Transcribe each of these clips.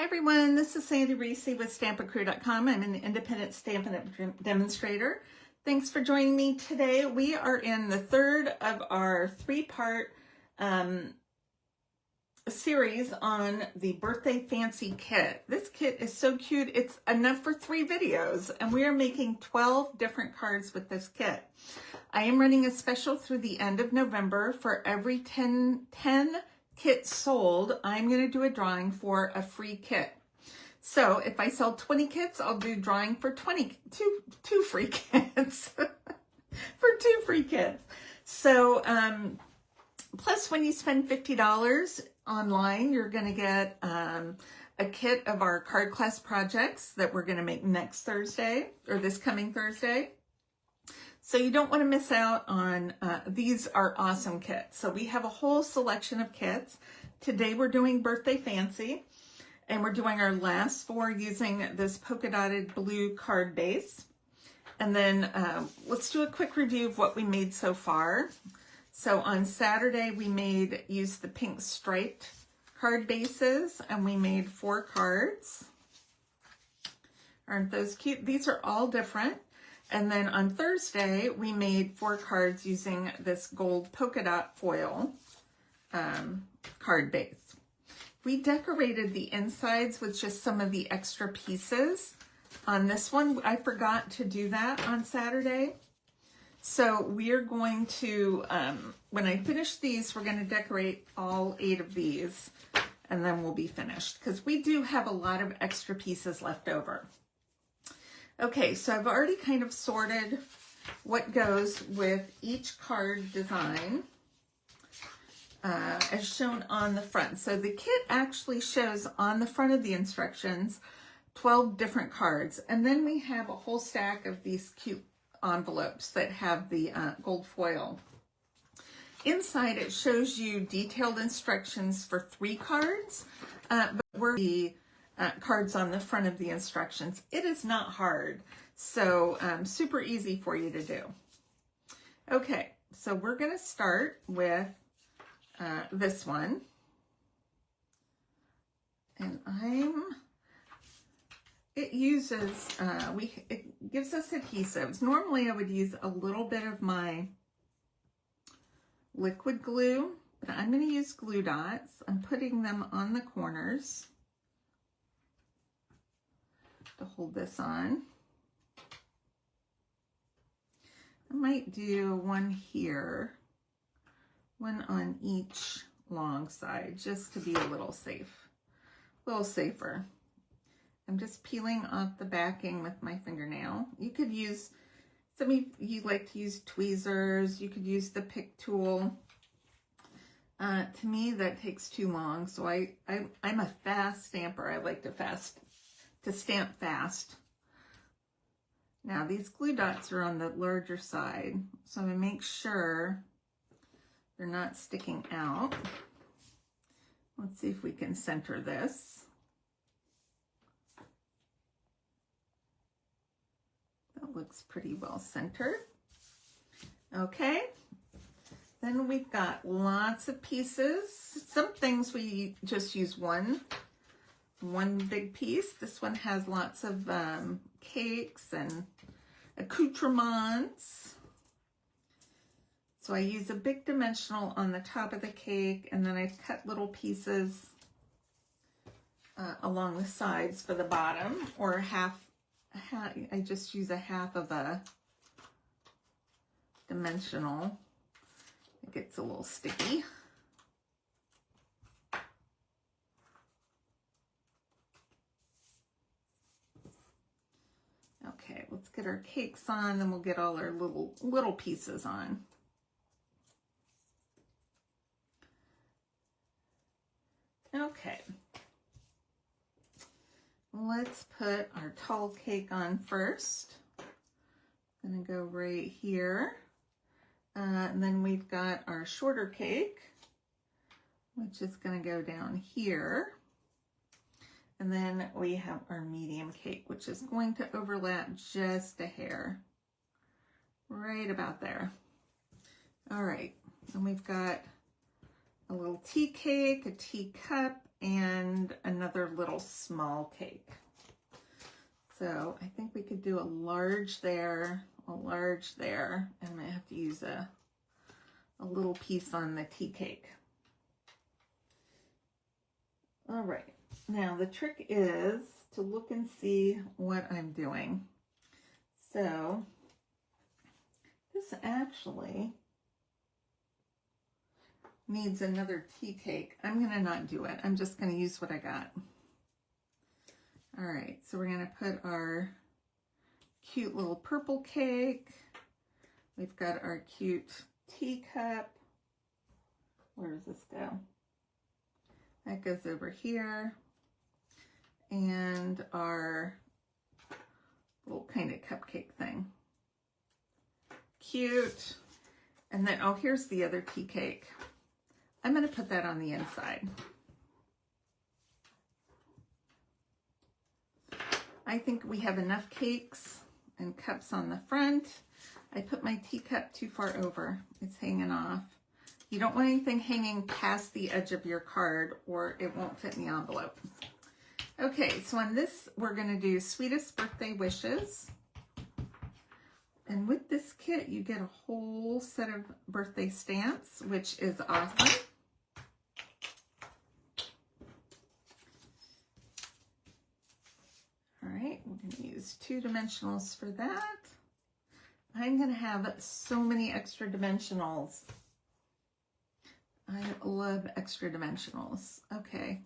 Hi everyone, this is Sandy Reese with StampinCrew.com. I'm an independent Stampin' demonstrator. Thanks for joining me today. We are in the third of our three-part series on the Birthday Fancy kit. This kit is so cute, it's enough for 3 videos, and we are making 12 different cards with this kit. I am running a special through the end of November. For every 10 kits sold, I'm going to do a drawing for a free kit. So if I sell 20 kits, I'll do drawing for two free kits. For 2 free kits. So plus when you spend $50 online, you're going to get a kit of our card class projects that we're going to make next Thursday, or this coming Thursday. So you don't want to miss out on, these are awesome kits. So we have a whole selection of kits. Today we're doing Birthday Fancy, and we're doing our last 4 using this polka dotted blue card base. And then let's do a quick review of what we made so far. So on Saturday we used the pink striped card bases, and we made 4 cards. Aren't those cute? These are all different. And then on Thursday, we made 4 cards using this gold polka dot foil card base. We decorated the insides with just some of the extra pieces. On this one, I forgot to do that on Saturday. So we're going to, when I finish these, we're going to decorate all 8 of these, and then we'll be finished, because we do have a lot of extra pieces left over. Okay, so I've already kind of sorted what goes with each card design as shown on the front. So the kit actually shows on the front of the instructions 12 different cards, and then we have a whole stack of these cute envelopes that have the gold foil. Inside it shows you detailed instructions for 3 cards, but we're the cards on the front of the instructions. It is not hard, so super easy for you to do. Okay, so we're going to start with this one, and it uses it gives us adhesives. Normally I would use a little bit of my liquid glue, but I'm going to use glue dots. I'm putting them on the corners to hold this on. I might do one here, one on each long side, just to be a little safer. I'm just peeling off the backing with my fingernail. You could use, some of you like to use tweezers, you could use the pick tool. To me, that takes too long, so I'm a fast stamper. I like to stamp fast. Now these glue dots are on the larger side, so I'm going to make sure they're not sticking out. Let's see if we can center this. That looks pretty well centered. Okay, then we've got lots of pieces. Some things we just use one big piece. This one has lots of cakes and accoutrements. So I use a big dimensional on the top of the cake, and then I've cut little pieces along the sides for the bottom, or I just use a half of a dimensional. It gets a little sticky. Okay, let's get our cakes on, then we'll get all our little pieces on. Okay, let's put our tall cake on first. I'm gonna go right here. And then we've got our shorter cake, which is gonna go down here. And then we have our medium cake, which is going to overlap just a hair, right about there. All right, and we've got a little tea cake, a teacup, and another little small cake. So I think we could do a large there, a large there, and I might have to use a little piece on the tea cake. All right, now the trick is to look and see what I'm doing. So this actually needs another tea cake. I'm gonna not do it. I'm just gonna use what I got. All right, so we're gonna put our cute little purple cake. We've got our cute teacup. Where does this go? That goes over here. And our little kind of cupcake thing. Cute. And then, oh, here's the other tea cake. I'm going to put that on the inside. I think we have enough cakes and cups on the front. I put my teacup too far over. It's hanging off. You don't want anything hanging past the edge of your card or it won't fit in the envelope. Okay, so on this, we're going to do Sweetest Birthday Wishes. And with this kit, you get a whole set of birthday stamps, which is awesome. All right, we're going to use 2 dimensionals for that. I'm going to have so many extra dimensionals. I love extra dimensionals. Okay,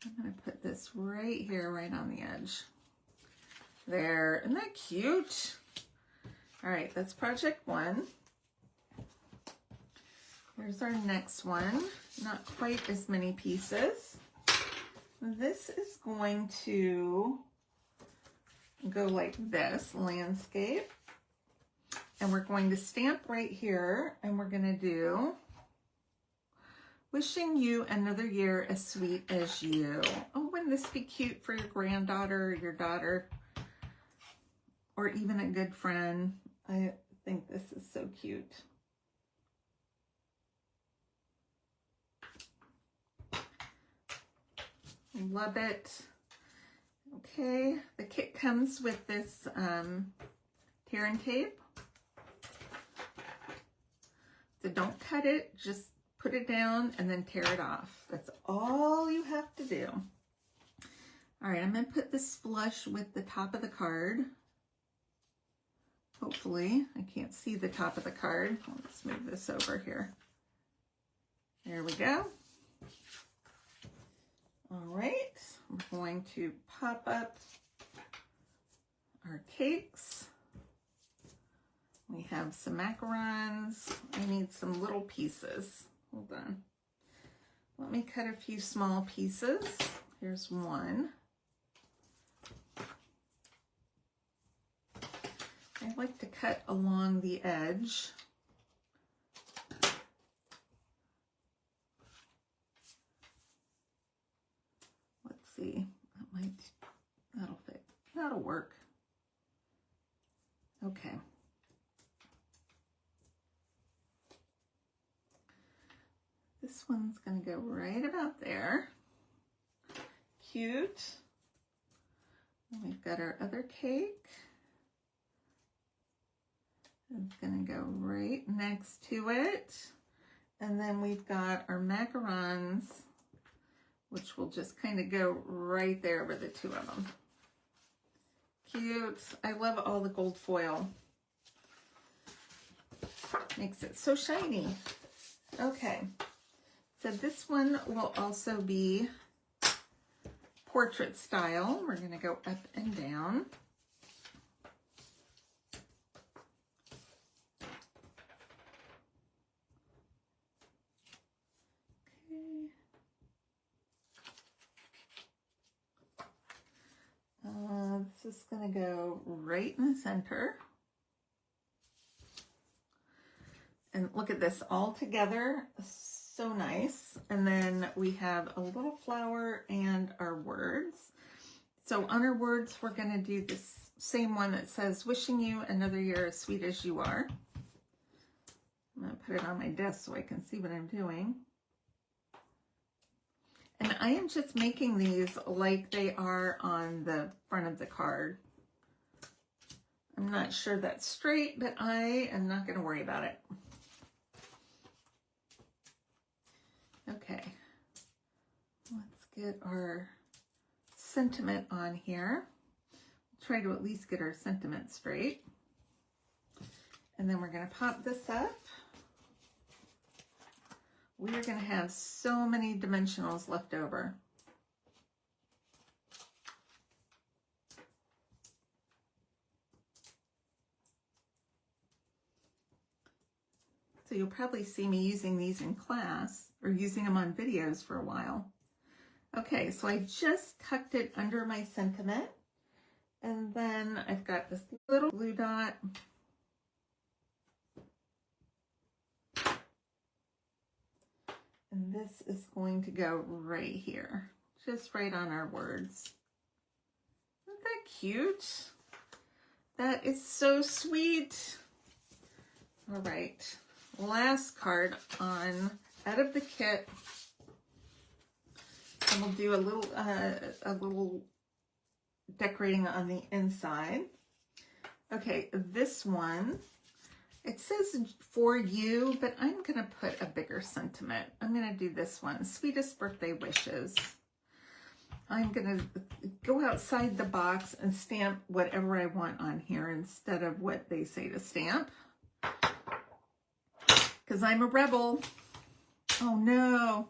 I'm going to put this right here, right on the edge. There, isn't that cute? All right, that's project 1. Here's our next one. Not quite as many pieces. This is going to go like this, landscape. And we're going to stamp right here, and we're going to do wishing you another year as sweet as you. Oh, wouldn't this be cute for your granddaughter or your daughter? Or even a good friend. I think this is so cute. Love it. Okay, the kit comes with this tear and tape. So don't cut it, just put it down and then tear it off. That's all you have to do. All right, I'm going to put this flush with the top of the card. Hopefully, I can't see the top of the card. Let's move this over here. There we go. All right, we're going to pop up our cakes. We have some macarons. I need some little pieces. Hold on. Let me cut a few small pieces. Here's one. I like to cut along the edge. Let's see. That'll fit. That'll work. Okay. This one's going to go right about there. Cute. And we've got our other cake. It's going to go right next to it. And then we've got our macarons, which will just kind of go right there with the 2 of them. Cute. I love all the gold foil. Makes it so shiny. Okay. So this one will also be portrait style. We're going to go up and down. This is going to go right in the center. And look at this all together. So nice. And then we have a little flower and our words. So on our words, we're going to do this same one that says, wishing you another year as sweet as you are. I'm going to put it on my desk so I can see what I'm doing. And I am just making these like they are on the front of the card. I'm not sure that's straight, but I am not going to worry about it. Okay, let's get our sentiment on here. Try to at least get our sentiment straight. And then we're going to pop this up. We are going to have so many dimensionals left over. So you'll probably see me using these in class or using them on videos for a while. Okay, so I just tucked it under my sentiment. And then I've got this little blue dot. And this is going to go right here, just right on our words. Isn't that cute? That is so sweet. All right, last card on out of the kit. And we'll do a little decorating on the inside. Okay, this one, it says for you, but I'm going to put a bigger sentiment. I'm going to do this one, sweetest birthday wishes. I'm going to go outside the box and stamp whatever I want on here instead of what they say to stamp. Because I'm a rebel. Oh no.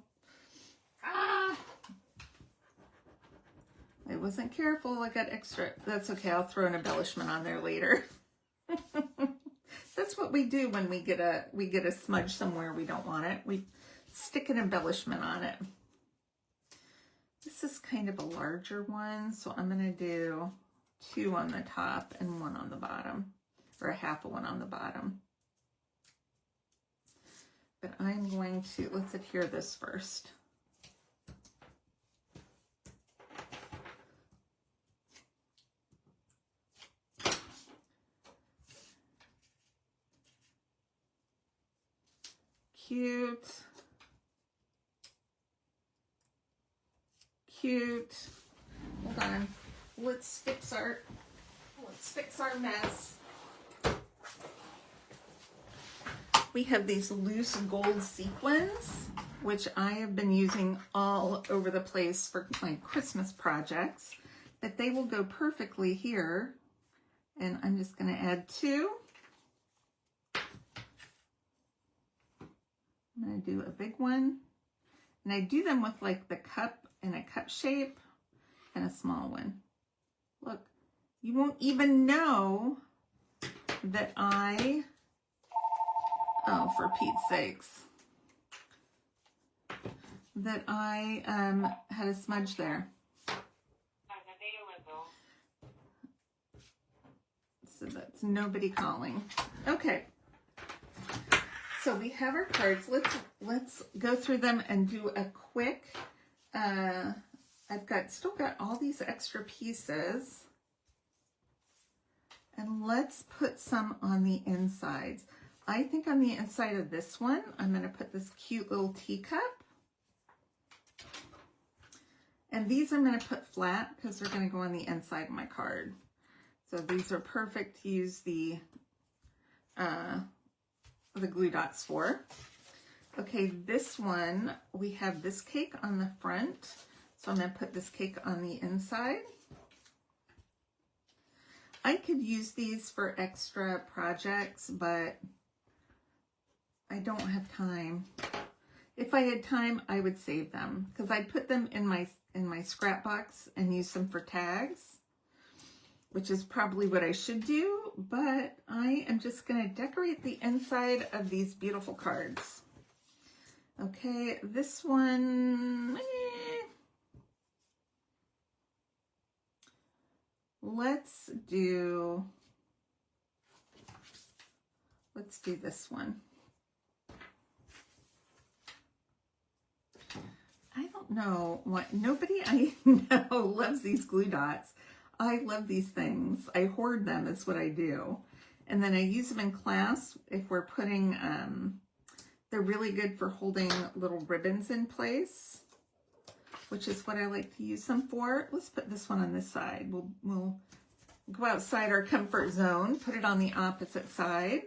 Ah! I wasn't careful. I got extra. That's okay. I'll throw an embellishment on there later. That's what we do when we get a smudge somewhere we don't want it. We stick an embellishment on it. This is kind of a larger one, so I'm going to do 2 on the top and 1 on the bottom, or a half of 1 on the bottom. But I'm going to, let's adhere this first. Cute. Cute. Hold on. Let's fix our mess. We have these loose gold sequins, which I have been using all over the place for my Christmas projects, but they will go perfectly here. And I'm just going to add 2. I'm going to do a big one. And I do them with like the cup in a cup shape and a small one. Look, you won't even know that I, oh, for Pete's sakes, that I had a smudge there. So that's nobody calling. Okay. So we have our cards. Let's go through them and do a quick. I've still got all these extra pieces, and let's put some on the insides. I think on the inside of this one, I'm going to put this cute little teacup, and these I'm going to put flat because they're going to go on the inside of my card. So these are perfect to use the glue dots for. Okay, this one, we have this cake on the front. So I'm going to put this cake on the inside. I could use these for extra projects, but I don't have time. If I had time, I would save them because I'd put them in my scrap box and use them for tags, which is probably what I should do, but I am just going to decorate the inside of these beautiful cards. Okay, this one, let's do this one. I don't know what, nobody I know loves these glue dots. I love these things. I hoard them, is what I do. And then I use them in class if we're putting, they're really good for holding little ribbons in place. which is what I like to use them for. Let's put this one on this side. We'll go outside our comfort zone, put it on the opposite side.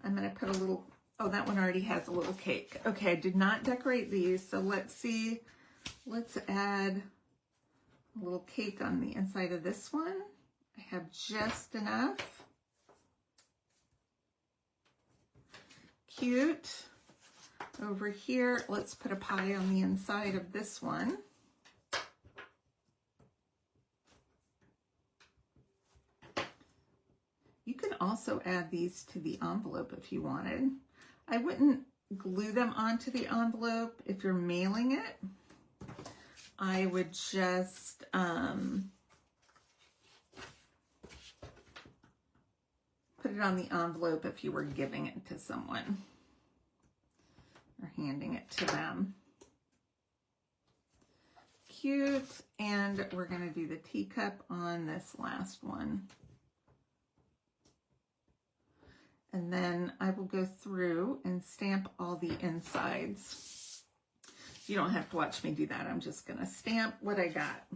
I'm going to put a little, oh, that one already has a little cake. Okay, I did not decorate these, so let's see. Let's add a little cake on the inside of this one. I have just enough. Cute. Over here, let's put a pie on the inside of this one. You can also add these to the envelope if you wanted. I wouldn't glue them onto the envelope if you're mailing it. I would just put it on the envelope if you were giving it to someone or handing it to them. Cute. And we're going to do the teacup on this last one. And then I will go through and stamp all the insides. You don't have to watch me do that. I'm just going to stamp what I got.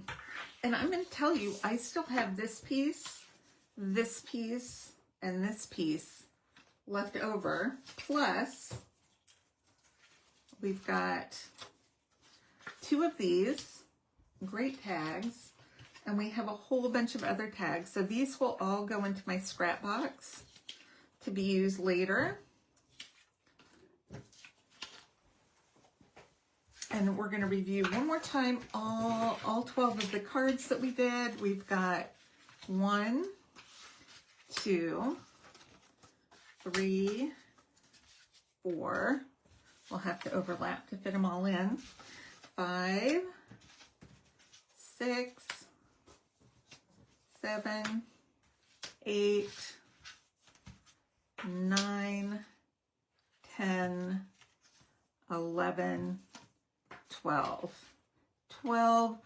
And I'm going to tell you, I still have this piece, and this piece left over. Plus, we've got 2 of these great tags, and we have a whole bunch of other tags. So these will all go into my scrap box to be used later. And we're going to review one more time all 12 of the cards that we did. We've got 1, 2, 3, 4. We'll have to overlap to fit them all in. 5, 6, 7, 8, 9, 10, 11, 12. 12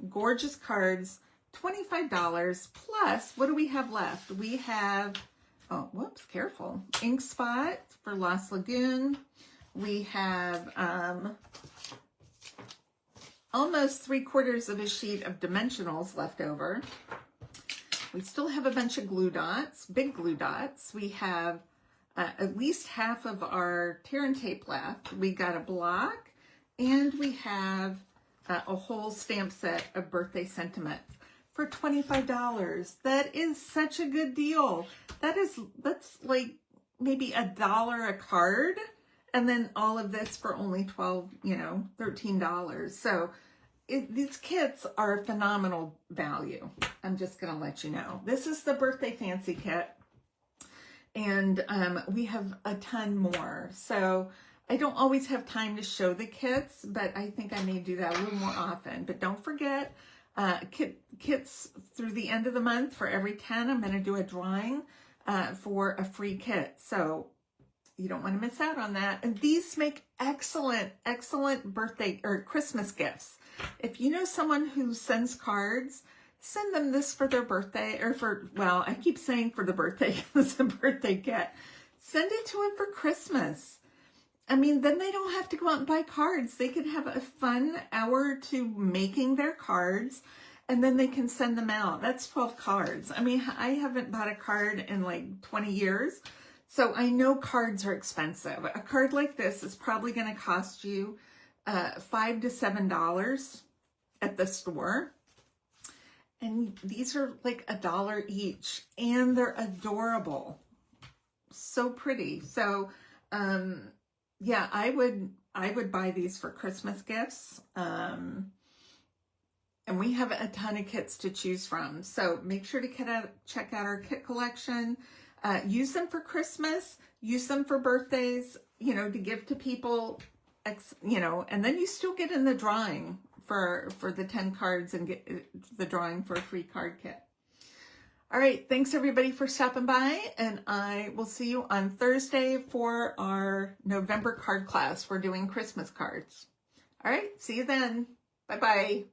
gorgeous cards, $25 plus, what do we have left? We have, oh, whoops, careful. Ink Spot for Lost Lagoon. We have almost 3/4 of a sheet of dimensionals left over. We still have a bunch of glue dots, big glue dots. We have at least half of our tear and tape left. We got a block, and we have a whole stamp set of birthday sentiments for $25. That is such a good deal. That's like maybe $1 a card, and then all of this for only $13. So these kits are a phenomenal value. I'm just going to let you know. This is the Birthday Fancy Kit, and we have a ton more. So I don't always have time to show the kits, but I think I may do that a little more often. But don't forget, kits through the end of the month. For every 10, I'm going to do a drawing for a free kit. So you don't want to miss out on that. And these make excellent, excellent birthday or Christmas gifts. If you know someone who sends cards, send them this for their birthday, or for, well, I keep saying for the birthday, it's a birthday kit. Send it to them for Christmas. I mean, then they don't have to go out and buy cards. They can have a fun hour or 2 making their cards, and then they can send them out. That's 12 cards. I mean, I haven't bought a card in like 20 years, so I know cards are expensive. A card like this is probably going to cost you $5 to $7 at the store. And these are like $1 each, and they're adorable. So pretty. So, yeah, I would buy these for Christmas gifts. And we have a ton of kits to choose from. So make sure to check out our kit collection. Use them for Christmas. Use them for birthdays, to give to people, and then you still get in the drawing for the 10 cards and get the drawing for a free card kit. All right. Thanks everybody for stopping by, and I will see you on Thursday for our November card class. We're doing Christmas cards. All right. See you then. Bye-bye.